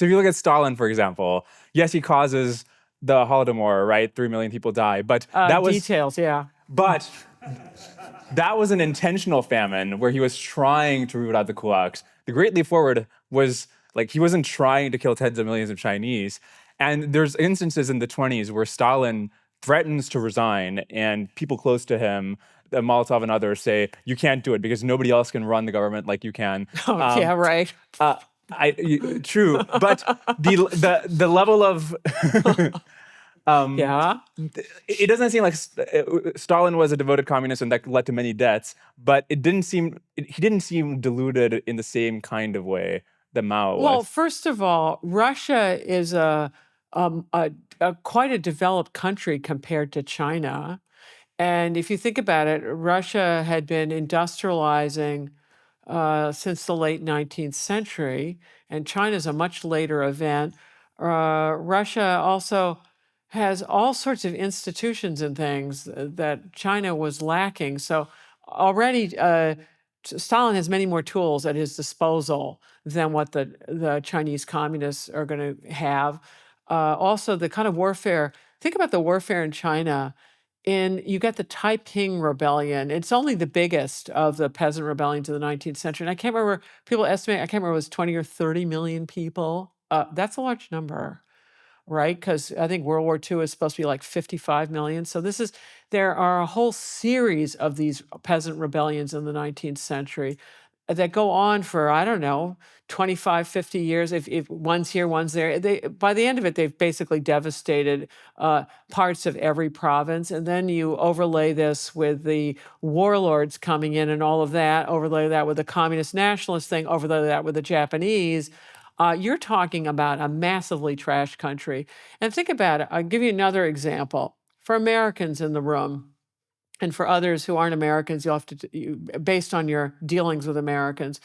So if you look at Stalin, for example, yes, he causes the Holodomor, right? 3 million people die, but that was details, yeah. But that was an intentional famine where he was trying to root out the kulaks. The Great Leap Forward was like he wasn't trying to kill tens of millions of Chinese. And there's instances in the 20s where Stalin threatens to resign, and people close to him, Molotov and others, say, you can't do it because nobody else can run the government like you can. Yeah, right. True, but the level of Yeah. it doesn't seem like Stalin was a devoted communist and that led to many deaths, but he didn't seem deluded in the same kind of way that Mao was. Well, first of all, Russia is quite a developed country compared to China. And if you think about it, Russia had been industrializing since the late 19th century, and China's a much later event. Russia also has all sorts of institutions and things that China was lacking. So already Stalin has many more tools at his disposal than what the Chinese communists are going to have. Also, the kind of warfare, think about the warfare in China. You get the Taiping Rebellion. It's only the biggest of the peasant rebellions of the 19th century. And I can't remember, people estimate, I can't remember, it was 20 or 30 million people. That's a large number, right? Because I think World War II is supposed to be like 55 million. So there are a whole series of these peasant rebellions in the 19th century that go on for, I don't know, 25, 50 years. If one's here, one's there. By the end of it, they've basically devastated parts of every province. And then you overlay this with the warlords coming in and all of that, overlay that with the communist nationalist thing, overlay that with the Japanese. You're talking about a massively trashed country. And think about it. I'll give you another example. For Americans in the room, and for others who aren't Americans, you'll have to, based on your dealings with Americans,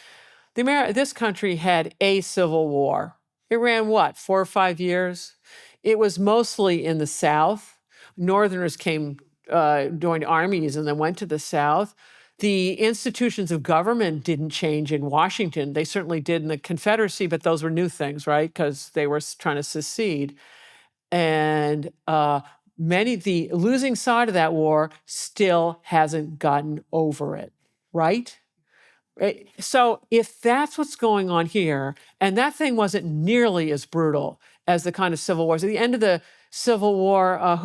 this country had a civil war. It ran what, 4 or 5 years? It was mostly in the South. Northerners joined armies and then went to the South. The institutions of government didn't change in Washington. They certainly did in the Confederacy, but those were new things, right? Because they were trying to secede. And the losing side of that war still hasn't gotten over it, right? So if that's what's going on here, and that thing wasn't nearly as brutal as the kind of civil wars. At the end of the Civil War,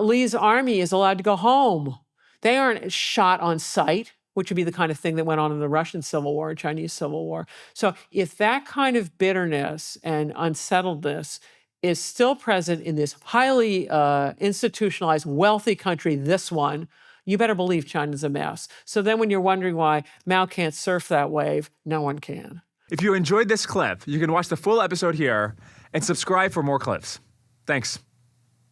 Lee's army is allowed to go home. They aren't shot on sight, which would be the kind of thing that went on in the Russian Civil War and Chinese Civil War. So if that kind of bitterness and unsettledness is still present in this highly institutionalized, wealthy country, this one, you better believe China's a mess. So then when you're wondering why Mao can't surf that wave, no one can. If you enjoyed this clip, you can watch the full episode here and subscribe for more clips. Thanks.